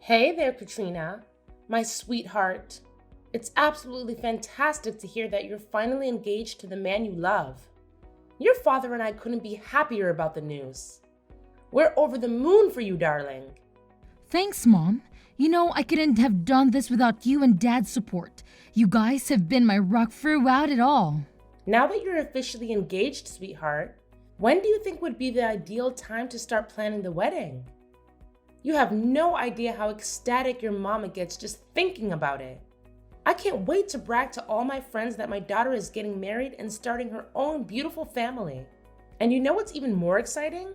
Hey there, Katrina, my sweetheart. It's absolutely fantastic to hear that you're finally engaged to the man you love. Your father and I couldn't be happier about the news. We're over the moon for you, darling. Thanks, Mom. I couldn't have done this without you and Dad's support. You guys have been my rock throughout it all. Now that you're officially engaged, sweetheart, when do you think would be the ideal time to start planning the wedding? You have no idea how ecstatic your mama gets just thinking about it. I can't wait to brag to all my friends that my daughter is getting married and starting her own beautiful family. And you know what's even more exciting?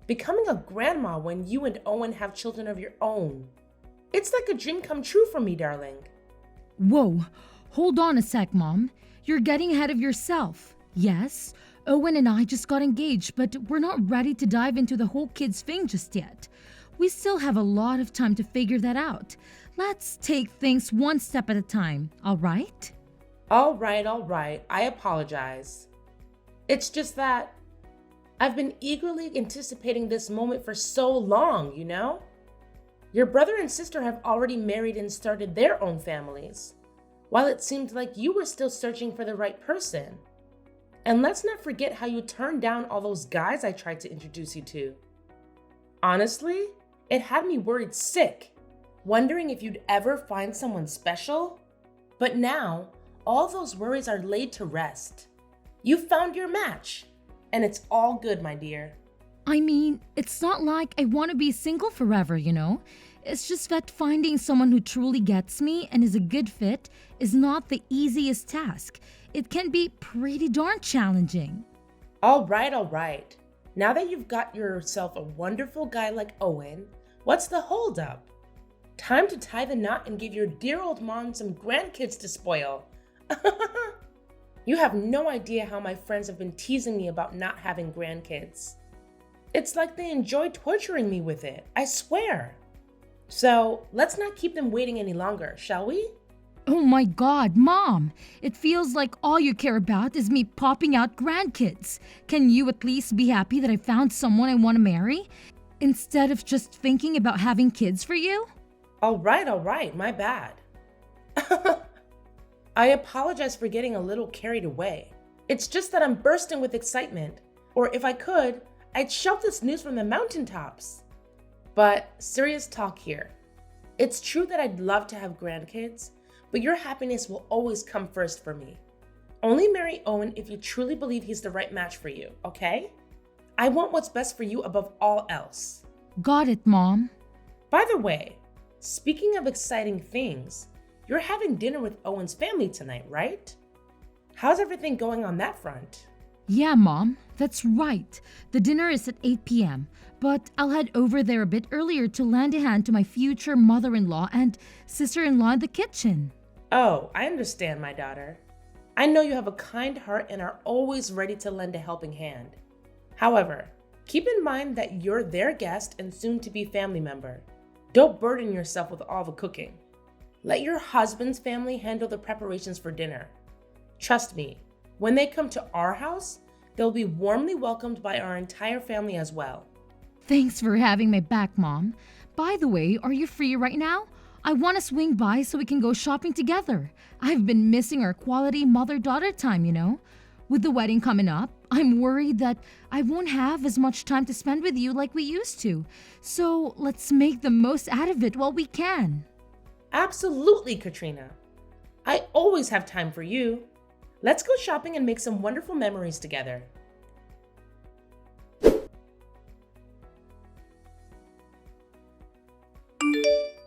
Becoming a grandma when you and Owen have children of your own. It's like a dream come true for me, darling. Whoa, hold on a sec, Mom. You're getting ahead of yourself. Yes, Owen and I just got engaged, but we're not ready to dive into the whole kids thing just yet. We still have a lot of time to figure that out. Let's take things one step at a time, all right? All right. I apologize. It's just that I've been eagerly anticipating this moment for so long, you know? Your brother and sister have already married and started their own families, while it seemed like you were still searching for the right person. And let's not forget how you turned down all those guys I tried to introduce you to. Honestly, it had me worried sick, wondering if you'd ever find someone special. But now, all those worries are laid to rest. You found your match, and it's all good, my dear. I mean, it's not like I want to be single forever, It's just that finding someone who truly gets me and is a good fit is not the easiest task. It can be pretty darn challenging. All right. Now that you've got yourself a wonderful guy like Owen, what's the holdup? Time to tie the knot and give your dear old mom some grandkids to spoil. You have no idea how my friends have been teasing me about not having grandkids. It's like they enjoy torturing me with it, I swear. So let's not keep them waiting any longer, shall we? Oh my God, Mom! It feels like all you care about is me popping out grandkids. Can you at least be happy that I found someone I want to marry, instead of just thinking about having kids for you? All right, my bad. I apologize for getting a little carried away. It's just that I'm bursting with excitement. Or if I could, I'd shout this news from the mountaintops. But serious talk here. It's true that I'd love to have grandkids, but your happiness will always come first for me. Only marry Owen if you truly believe he's the right match for you, okay? I want what's best for you above all else. Got it, Mom. By the way, speaking of exciting things, you're having dinner with Owen's family tonight, right? How's everything going on that front? Yeah, Mom, that's right. The dinner is at 8 p.m., but I'll head over there a bit earlier to lend a hand to my future mother-in-law and sister-in-law in the kitchen. Oh, I understand, my daughter. I know you have a kind heart and are always ready to lend a helping hand. However, keep in mind that you're their guest and soon-to-be family member. Don't burden yourself with all the cooking. Let your husband's family handle the preparations for dinner. Trust me, when they come to our house, they'll be warmly welcomed by our entire family as well. Thanks for having my back, Mom. By the way, are you free right now? I want to swing by so we can go shopping together. I've been missing our quality mother-daughter time, With the wedding coming up, I'm worried that I won't have as much time to spend with you like we used to. So let's make the most out of it while we can. Absolutely, Katrina. I always have time for you. Let's go shopping and make some wonderful memories together.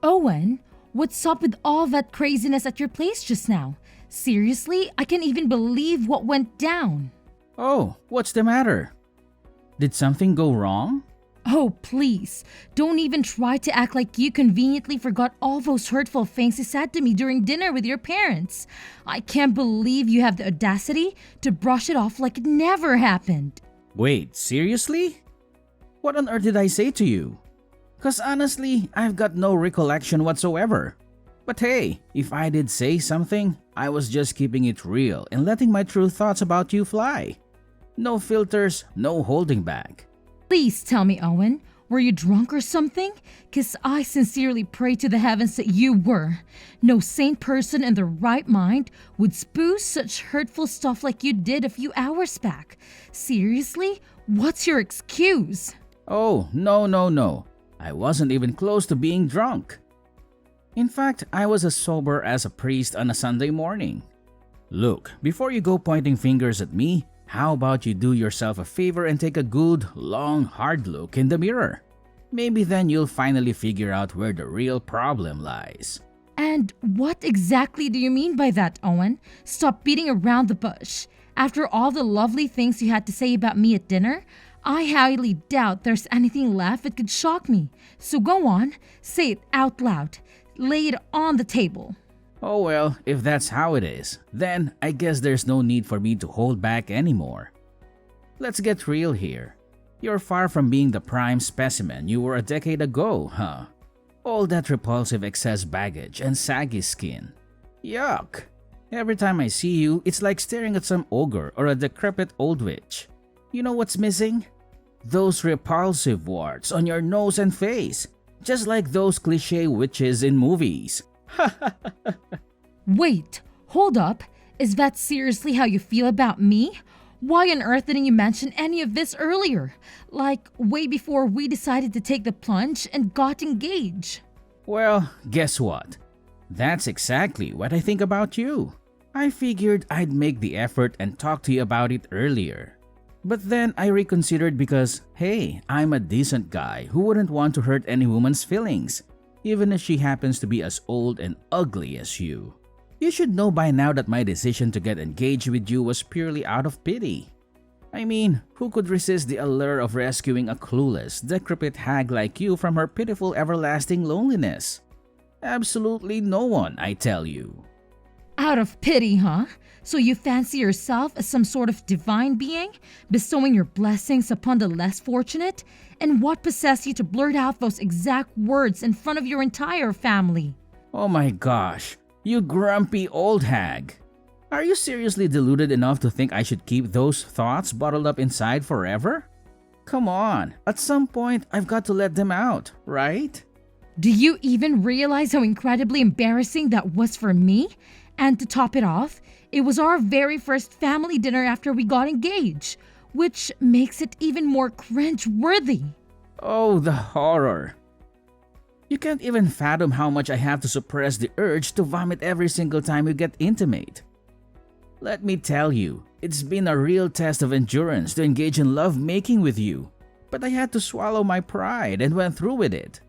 Owen, what's up with all that craziness at your place just now? Seriously, I can't even believe what went down. Oh, what's the matter? Did something go wrong? Oh, please, don't even try to act like you conveniently forgot all those hurtful things you said to me during dinner with your parents. I can't believe you have the audacity to brush it off like it never happened. Wait, seriously? What on earth did I say to you? 'Cause honestly, I've got no recollection whatsoever. But hey, if I did say something, I was just keeping it real and letting my true thoughts about you fly. No filters, no holding back. Please tell me, Owen, Were you drunk or something? 'Cause I sincerely pray to the heavens that you were. No sane person in their right mind would spew such hurtful stuff like you did a few hours back. Seriously? What's your excuse? Oh, no, no, no. I wasn't even close to being drunk. In fact, I was as sober as a priest on a Sunday morning. Look, before you go pointing fingers at me, how about you do yourself a favor and take a good, long, hard look in the mirror? Maybe then you'll finally figure out where the real problem lies. And what exactly do you mean by that, Owen? Stop beating around the bush. After all the lovely things you had to say about me at dinner, I highly doubt there's anything left that could shock me. So go on, say it out loud. Lay it on the table. Oh well, if that's how it is, then I guess there's no need for me to hold back anymore. Let's get real here. You're far from being the prime specimen you were a decade ago, huh? All that repulsive excess baggage and saggy skin. Yuck! Every time I see you, it's like staring at some ogre or a decrepit old witch. You know what's missing? Those repulsive warts on your nose and face, just like those cliché witches in movies. Wait, hold up. Is that seriously how you feel about me? Why on earth didn't you mention any of this earlier? Like, way before we decided to take the plunge and got engaged. Well, guess what? That's exactly what I think about you. I figured I'd make the effort and talk to you about it earlier. But then I reconsidered because, hey, I'm a decent guy who wouldn't want to hurt any woman's feelings, even if she happens to be as old and ugly as you. You should know by now that my decision to get engaged with you was purely out of pity. I mean, who could resist the allure of rescuing a clueless, decrepit hag like you from her pitiful everlasting loneliness? Absolutely no one, I tell you. Out of pity, huh? So you fancy yourself as some sort of divine being, bestowing your blessings upon the less fortunate? And what possessed you to blurt out those exact words in front of your entire family? Oh my gosh, you grumpy old hag. Are you seriously deluded enough to think I should keep those thoughts bottled up inside forever? Come on, at some point I've got to let them out, right? Do you even realize how incredibly embarrassing that was for me? And to top it off, it was our very first family dinner after we got engaged, which makes it even more cringe-worthy. Oh, the horror. You can't even fathom how much I have to suppress the urge to vomit every single time we get intimate. Let me tell you, it's been a real test of endurance to engage in love-making with you, but I had to swallow my pride and went through with it.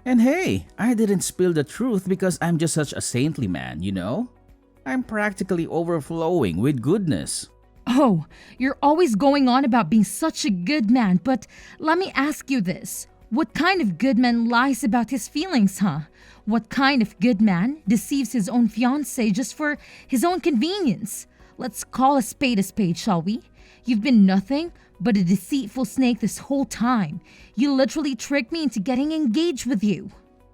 And hey, I didn't spill the truth because I'm just such a saintly man, you know? I'm practically overflowing with goodness. Oh, you're always going on about being such a good man, but let me ask you this. What kind of good man lies about his feelings, huh? What kind of good man deceives his own fiancé just for his own convenience? Let's call a spade, shall we? You've been nothing but a deceitful snake this whole time. You literally tricked me into getting engaged with you.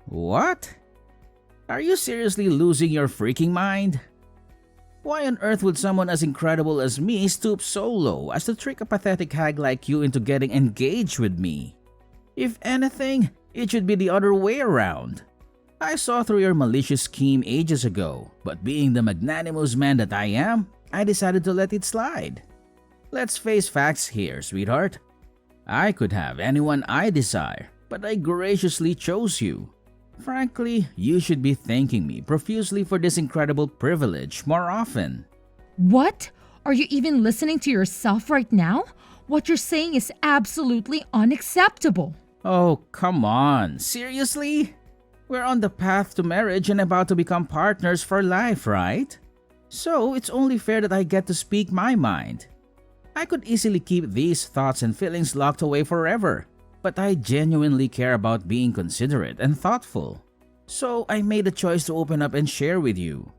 What? Are you seriously losing your freaking mind? Why on earth would someone as incredible as me stoop so low as to trick a pathetic hag like you into getting engaged with me? If anything, it should be the other way around. I saw through your malicious scheme ages ago, but being the magnanimous man that I am, I decided to let it slide. Let's face facts here, sweetheart. I could have anyone I desire, but I graciously chose you. Frankly, you should be thanking me profusely for this incredible privilege more often. What? Are you even listening to yourself right now? What you're saying is absolutely unacceptable. Oh, come on. Seriously? We're on the path to marriage and about to become partners for life, right? So it's only fair that I get to speak my mind. I could easily keep these thoughts and feelings locked away forever, but I genuinely care about being considerate and thoughtful. So I made a choice to open up and share with you.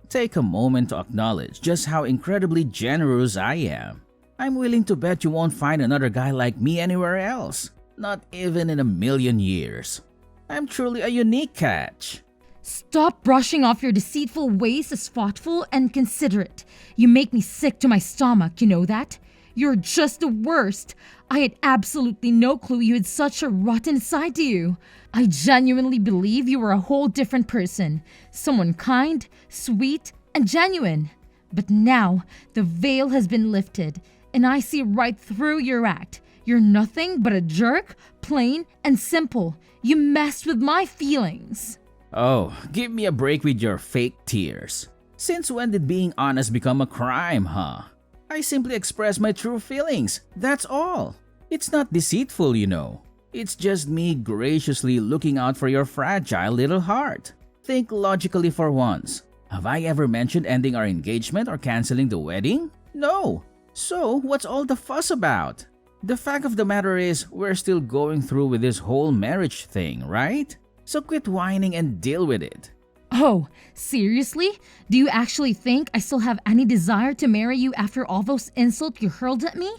Take a moment to acknowledge just how incredibly generous I am. I'm willing to bet you won't find another guy like me anywhere else, not even in a million years. I'm truly a unique catch. Stop brushing off your deceitful ways as thoughtful and considerate. You make me sick to my stomach, you know that? You're just the worst. I had absolutely no clue you had such a rotten side to you. I genuinely believe you were a whole different person. Someone kind, sweet, and genuine. But now, the veil has been lifted, and I see right through your act. You're nothing but a jerk, plain and simple. You messed with my feelings. Oh, give me a break with your fake tears. Since when did being honest become a crime, huh? I simply express my true feelings, that's all. It's not deceitful, you know. It's just me graciously looking out for your fragile little heart. Think logically for once. Have I ever mentioned ending our engagement or canceling the wedding? No. So, what's all the fuss about? The fact of the matter is, we're still going through with this whole marriage thing, right? So quit whining and deal with it. Oh, seriously? Do you actually think I still have any desire to marry you after all those insults you hurled at me?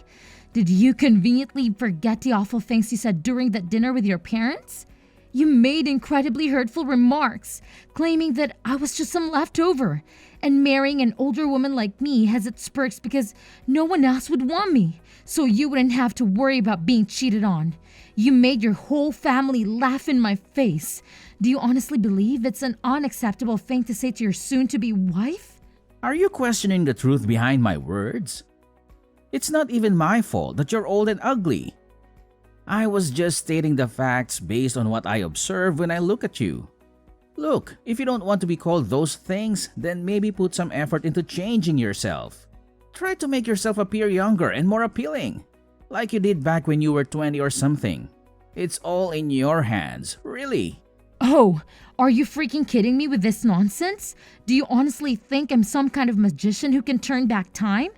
Did you conveniently forget the awful things you said during that dinner with your parents? You made incredibly hurtful remarks, claiming that I was just some leftover, and marrying an older woman like me has its perks because no one else would want me, so you wouldn't have to worry about being cheated on. You made your whole family laugh in my face. Do you honestly believe it's an unacceptable thing to say to your soon-to-be wife? Are you questioning the truth behind my words? It's not even my fault that you're old and ugly. I was just stating the facts based on what I observe when I look at you. Look, if you don't want to be called those things, then maybe put some effort into changing yourself. Try to make yourself appear younger and more appealing, like you did back when you were 20 or something. It's all in your hands, really. Oh, are you freaking kidding me with this nonsense? Do you honestly think I'm some kind of magician who can turn back time?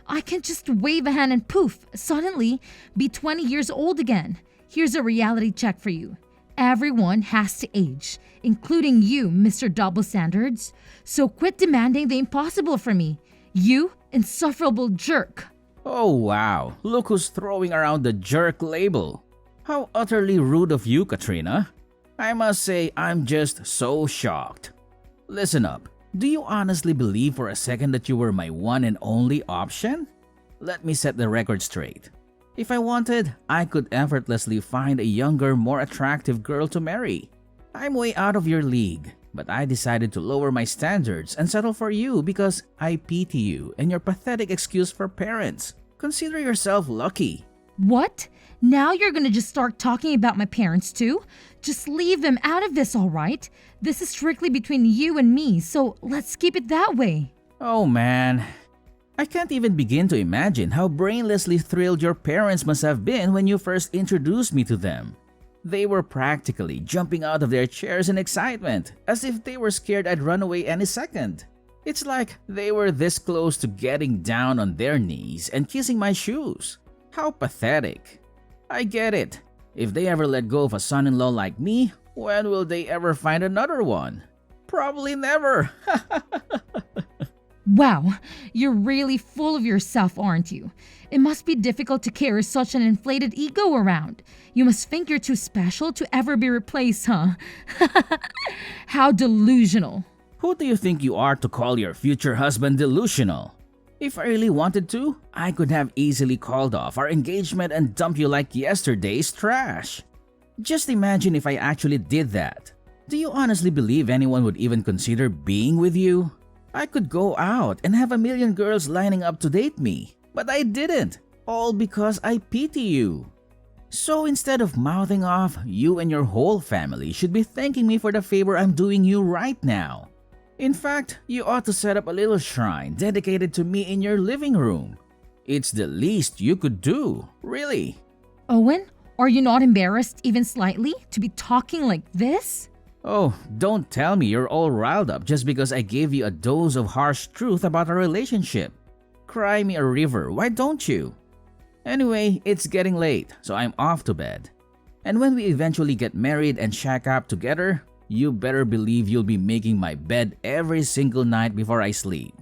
I can just wave a hand and poof, suddenly be 20 years old again. Here's a reality check for you. Everyone has to age, including you, Mr. Double Standards. So quit demanding the impossible from me. You insufferable jerk. Oh wow, look who's throwing around the jerk label. How utterly rude of you, Katrina. I must say I'm just so shocked. Listen up. Do you honestly believe for a second that you were my one and only option? Let me set the record straight. If I wanted, I could effortlessly find a younger, more attractive girl to marry. I'm way out of your league, but I decided to lower my standards and settle for you because I pity you and your pathetic excuse for parents. Consider yourself lucky. What? Now you're gonna just start talking about my parents too? Just leave them out of this, alright? This is strictly between you and me, so let's keep it that way. Oh man. I can't even begin to imagine how brainlessly thrilled your parents must have been when you first introduced me to them. They were practically jumping out of their chairs in excitement, as if they were scared I'd run away any second. It's like they were this close to getting down on their knees and kissing my shoes. How pathetic. I get it. If they ever let go of a son-in-law like me, when will they ever find another one? Probably never. Wow, you're really full of yourself, aren't you? It must be difficult to carry such an inflated ego around. You must think you're too special to ever be replaced, huh? How delusional. Who do you think you are to call your future husband delusional? If I really wanted to, I could have easily called off our engagement and dumped you like yesterday's trash. Just imagine if I actually did that. Do you honestly believe anyone would even consider being with you? I could go out and have a million girls lining up to date me, but I didn't, all because I pity you. So instead of mouthing off, you and your whole family should be thanking me for the favor I'm doing you right now. In fact, you ought to set up a little shrine dedicated to me in your living room. It's the least you could do, really. Owen, are you not embarrassed even slightly to be talking like this? Oh, don't tell me you're all riled up just because I gave you a dose of harsh truth about our relationship. Cry me a river, why don't you? Anyway, it's getting late, so I'm off to bed. And when we eventually get married and shack up together, you better believe you'll be making my bed every single night before I sleep.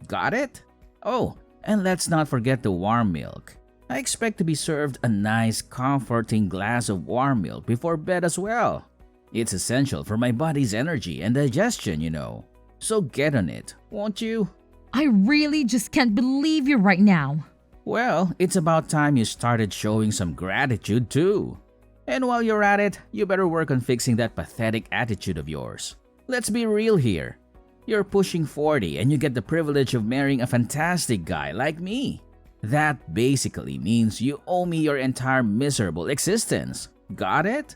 Got it? Oh, and let's not forget the warm milk. I expect to be served a nice, comforting glass of warm milk before bed as well. It's essential for my body's energy and digestion, you know. So get on it, won't you? I really just can't believe you right now. Well, it's about time you started showing some gratitude too. And while you're at it, you better work on fixing that pathetic attitude of yours. Let's be real here. You're pushing 40 and you get the privilege of marrying a fantastic guy like me. That basically means you owe me your entire miserable existence. Got it?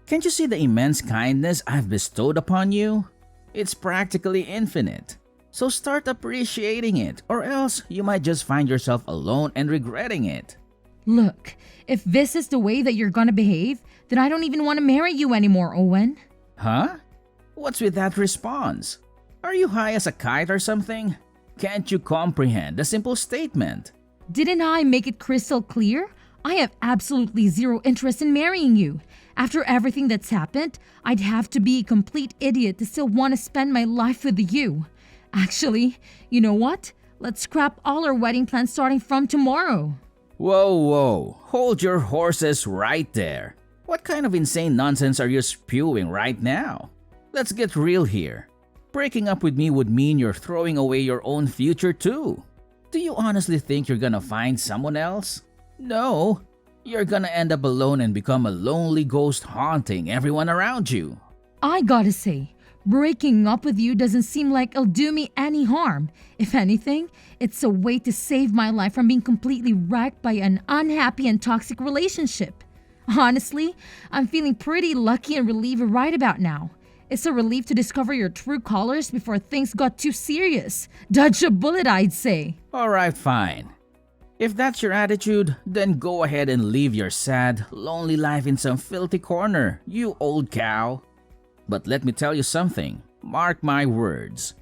Can't you see the immense kindness I've bestowed upon you? It's practically infinite. So start appreciating it, or else you might just find yourself alone and regretting it. Look, if this is the way that you're gonna behave, then I don't even want to marry you anymore, Owen. Huh? What's with that response? Are you high as a kite or something? Can't you comprehend the simple statement? Didn't I make it crystal clear? I have absolutely zero interest in marrying you. After everything that's happened, I'd have to be a complete idiot to still want to spend my life with you. Actually, you know what? Let's scrap all our wedding plans starting from tomorrow. Whoa, hold your horses right there. What kind of insane nonsense are you spewing right now? Let's get real here. Breaking up with me would mean you're throwing away your own future too. Do you honestly think you're gonna find someone else? No. You're gonna end up alone and become a lonely ghost haunting everyone around you. I gotta say, breaking up with you doesn't seem like it'll do me any harm. If anything, it's a way to save my life from being completely wrecked by an unhappy and toxic relationship. Honestly, I'm feeling pretty lucky and relieved right about now. It's a relief to discover your true colors before things got too serious. Dodge a bullet, I'd say. Alright, fine. If that's your attitude, then go ahead and live your sad, lonely life in some filthy corner, you old cow. But let me tell you something, mark my words.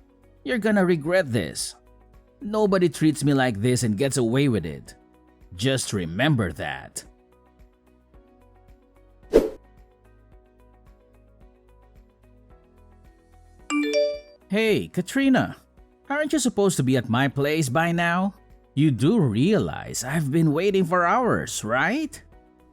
You're gonna regret this. Nobody treats me like this and gets away with it. Just remember that. Hey, Katrina, aren't you supposed to be at my place by now? You do realize I've been waiting for hours, right?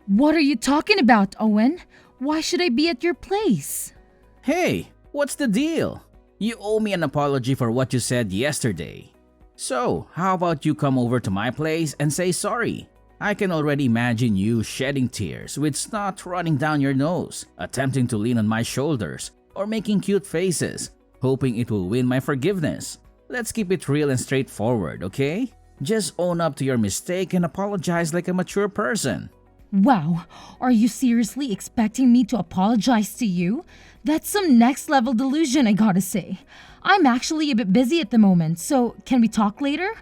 What are you talking about, Owen? Why should I be at your place? Hey, what's the deal? You owe me an apology for what you said yesterday. So, how about you come over to my place and say sorry? I can already imagine you shedding tears with snot running down your nose, attempting to lean on my shoulders, or making cute faces, hoping it will win my forgiveness. Let's keep it real and straightforward, okay? Just own up to your mistake and apologize like a mature person. Wow, are you seriously expecting me to apologize to you? That's some next level delusion, I gotta say. I'm actually a bit busy at the moment, so can we talk later?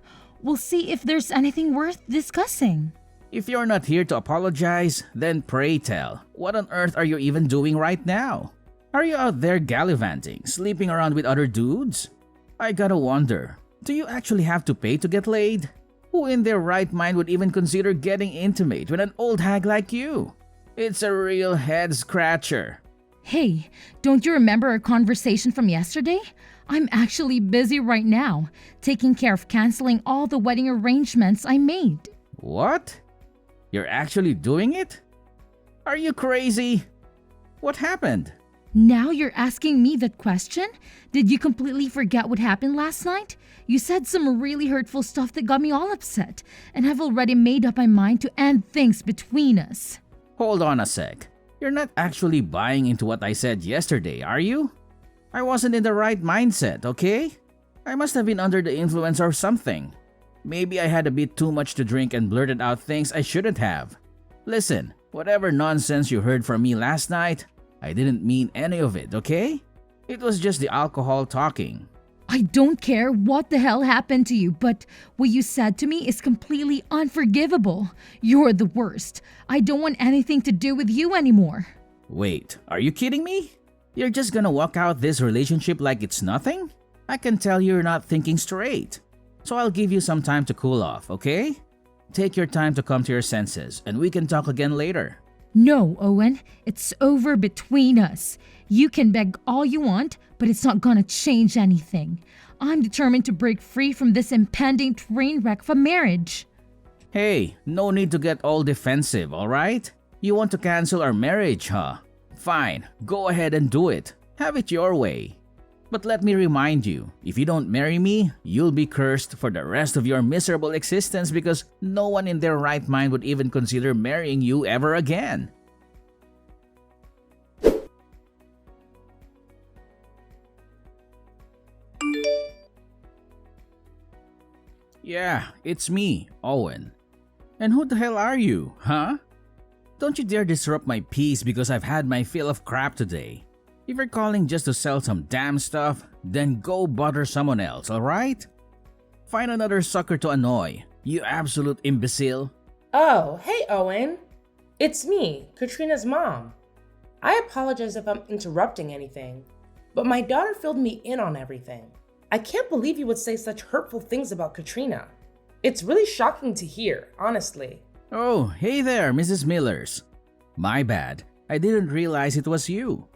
We'll see if there's anything worth discussing. If you're not here to apologize, then pray tell, what on earth are you even doing right now? Are you out there gallivanting, sleeping around with other dudes? I gotta wonder, do you actually have to pay to get laid? Who in their right mind would even consider getting intimate with an old hag like you? It's a real head scratcher. Hey, don't you remember our conversation from yesterday? I'm actually busy right now, taking care of canceling all the wedding arrangements I made. What? You're actually doing it? Are you crazy? What happened? Now you're asking me that question? Did you completely forget what happened last night? You said some really hurtful stuff that got me all upset, and I've already made up my mind to end things between us. Hold on a sec. You're not actually buying into what I said yesterday, are you? I wasn't in the right mindset, okay? I must have been under the influence or something. Maybe I had a bit too much to drink and blurted out things I shouldn't have. Listen, whatever nonsense you heard from me last night, I didn't mean any of it, okay? It was just the alcohol talking. I don't care what the hell happened to you, but what you said to me is completely unforgivable. You're the worst. I don't want anything to do with you anymore. Wait, are you kidding me? You're just gonna walk out this relationship like it's nothing? I can tell you're not thinking straight. So I'll give you some time to cool off, okay? Take your time to come to your senses, and we can talk again later. No, Owen, it's over between us. You can beg all you want, but it's not gonna change anything. I'm determined to break free from this impending train wreck of a marriage. Hey, no need to get all defensive, alright? You want to cancel our marriage, huh? Fine, go ahead and do it. Have it your way. But let me remind you, if you don't marry me, you'll be cursed for the rest of your miserable existence because no one in their right mind would even consider marrying you ever again. Yeah, it's me, Owen. And who the hell are you, huh? Don't you dare disrupt my peace because I've had my fill of crap today. If you're calling just to sell some damn stuff, then go bother someone else, alright? Find another sucker to annoy, you absolute imbecile. Oh, hey, Owen. It's me, Katrina's mom. I apologize if I'm interrupting anything, but my daughter filled me in on everything. I can't believe you would say such hurtful things about Katrina. It's really shocking to hear, honestly. Oh, hey there, Mrs. Millers. My bad, I didn't realize it was you.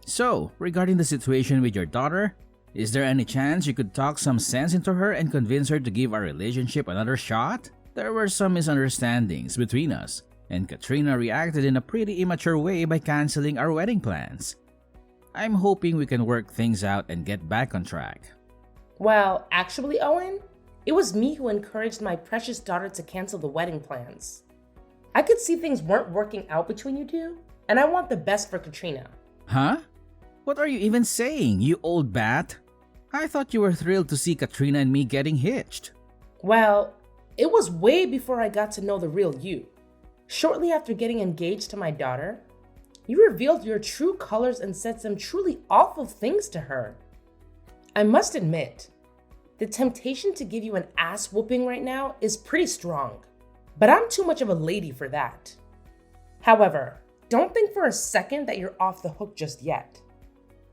So, regarding the situation with your daughter, is there any chance you could talk some sense into her and convince her to give our relationship another shot? There were some misunderstandings between us, and Katrina reacted in a pretty immature way by canceling our wedding plans. I'm hoping we can work things out and get back on track. Well, actually, Owen, it was me who encouraged my precious daughter to cancel the wedding plans. I could see things weren't working out between you two, and I want the best for Katrina. Huh? What are you even saying, you old bat? I thought you were thrilled to see Katrina and me getting hitched. Well, it was way before I got to know the real you. Shortly after getting engaged to my daughter, you revealed your true colors and said some truly awful things to her. I must admit, the temptation to give you an ass whooping right now is pretty strong, but I'm too much of a lady for that. However, don't think for a second that you're off the hook just yet.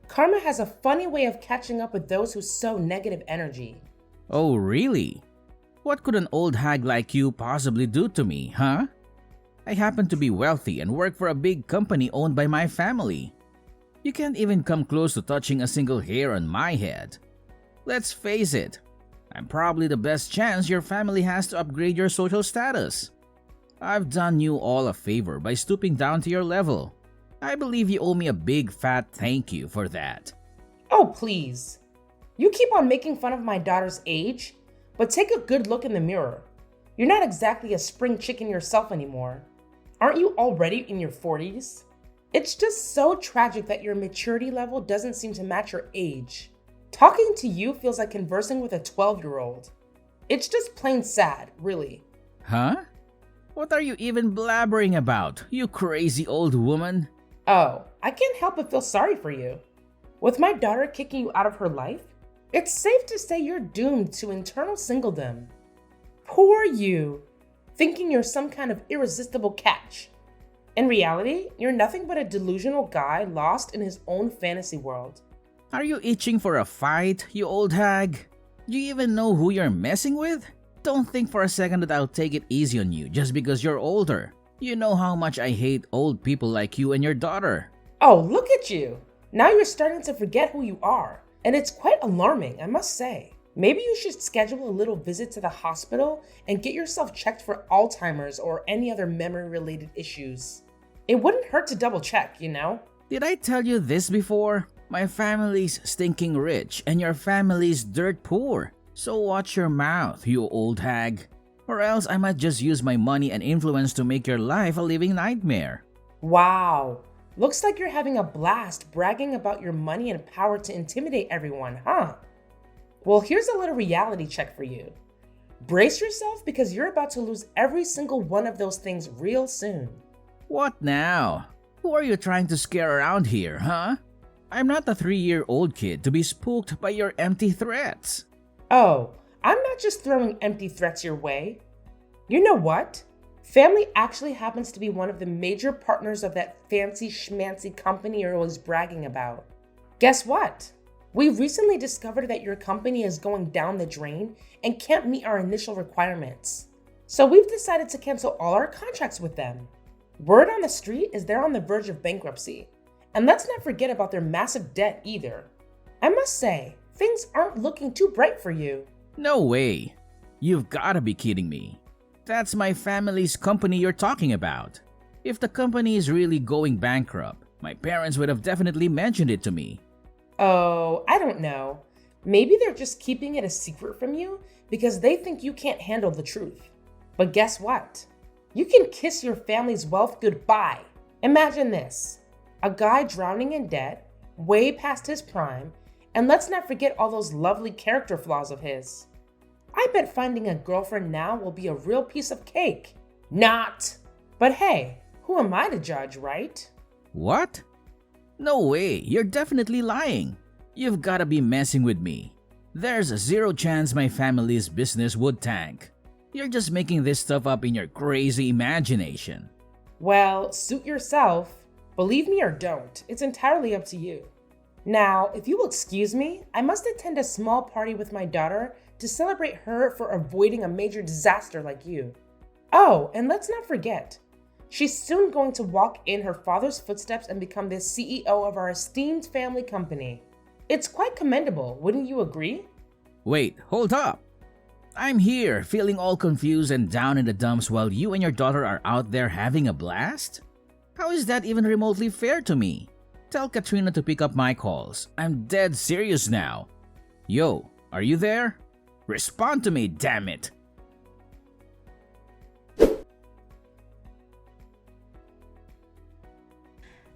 Karma has a funny way of catching up with those who sow negative energy. Oh, really? What could an old hag like you possibly do to me, huh? I happen to be wealthy and work for a big company owned by my family. You can't even come close to touching a single hair on my head. Let's face it, I'm probably the best chance your family has to upgrade your social status. I've done you all a favor by stooping down to your level. I believe you owe me a big fat thank you for that. Oh, please. You keep on making fun of my daughter's age, but take a good look in the mirror. You're not exactly a spring chicken yourself anymore. Aren't you already in your 40s? It's just so tragic that your maturity level doesn't seem to match your age. Talking to you feels like conversing with a 12-year-old. It's just plain sad, really. Huh? What are you even blabbering about, you crazy old woman? Oh, I can't help but feel sorry for you. With my daughter kicking you out of her life, it's safe to say you're doomed to eternal singledom. Poor you, thinking you're some kind of irresistible catch. In reality, you're nothing but a delusional guy lost in his own fantasy world. Are you itching for a fight, you old hag? Do you even know who you're messing with? Don't think for a second that I'll take it easy on you just because you're older. You know how much I hate old people like you and your daughter. Oh, look at you. Now you're starting to forget who you are. And it's quite alarming, I must say. Maybe you should schedule a little visit to the hospital and get yourself checked for Alzheimer's or any other memory-related issues. It wouldn't hurt to double check, you know? Did I tell you this before? My family's stinking rich and your family's dirt poor. So watch your mouth, you old hag. Or else I might just use my money and influence to make your life a living nightmare. Wow. Looks like you're having a blast bragging about your money and power to intimidate everyone, huh? Well, here's a little reality check for you. Brace yourself because you're about to lose every single one of those things real soon. What now? Who are you trying to scare around here, huh? I'm not a 3-year-old kid to be spooked by your empty threats. Oh, I'm not just throwing empty threats your way. You know what? Family actually happens to be one of the major partners of that fancy schmancy company you're always bragging about. Guess what? We recently discovered that your company is going down the drain and can't meet our initial requirements. So we've decided to cancel all our contracts with them. Word on the street is they're on the verge of bankruptcy. And let's not forget about their massive debt either. I must say, things aren't looking too bright for you. No way. You've gotta be kidding me. That's my family's company you're talking about. If the company is really going bankrupt, my parents would have definitely mentioned it to me. Oh, I don't know. Maybe they're just keeping it a secret from you because they think you can't handle the truth. But guess what? You can kiss your family's wealth goodbye. Imagine this: a guy drowning in debt, way past his prime, and let's not forget all those lovely character flaws of his. I bet finding a girlfriend now will be a real piece of cake. Not! But hey, who am I to judge, right? What? No way, you're definitely lying. You've gotta be messing with me. There's a zero chance my family's business would tank. You're just making this stuff up in your crazy imagination. Well, suit yourself. Believe me or don't, it's entirely up to you. Now, if you will excuse me, I must attend a small party with my daughter to celebrate her for avoiding a major disaster like you. Oh, and let's not forget, she's soon going to walk in her father's footsteps and become the CEO of our esteemed family company. It's quite commendable, wouldn't you agree? Wait, hold up. I'm here feeling all confused and down in the dumps while you and your daughter are out there having a blast? How is that even remotely fair to me? Tell Katrina to pick up my calls. I'm dead serious now. Yo, are you there? Respond to me, damn it!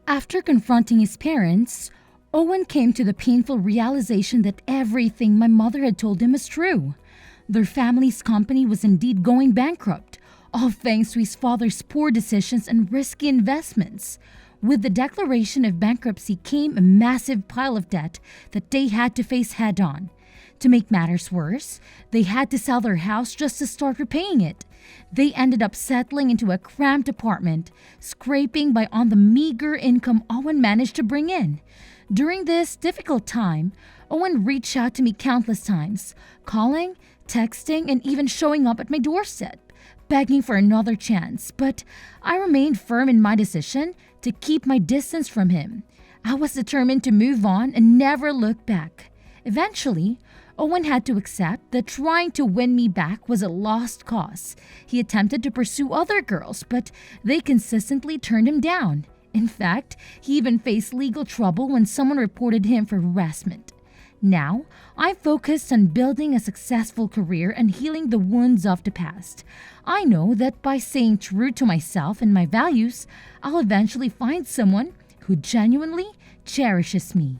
After confronting his parents, Owen came to the painful realization that everything my mother had told him was true. Their family's company was indeed going bankrupt, all thanks to his father's poor decisions and risky investments. With the declaration of bankruptcy came a massive pile of debt that they had to face head-on. To make matters worse, they had to sell their house just to start repaying it. They ended up settling into a cramped apartment, scraping by on the meager income Owen managed to bring in. During this difficult time, Owen reached out to me countless times, calling, texting, and even showing up at my doorstep, begging for another chance, but I remained firm in my decision to keep my distance from him. I was determined to move on and never look back. Eventually, Owen had to accept that trying to win me back was a lost cause. He attempted to pursue other girls, but they consistently turned him down. In fact, he even faced legal trouble when someone reported him for harassment. Now, I'm focused on building a successful career and healing the wounds of the past. I know that by staying true to myself and my values, I'll eventually find someone who genuinely cherishes me.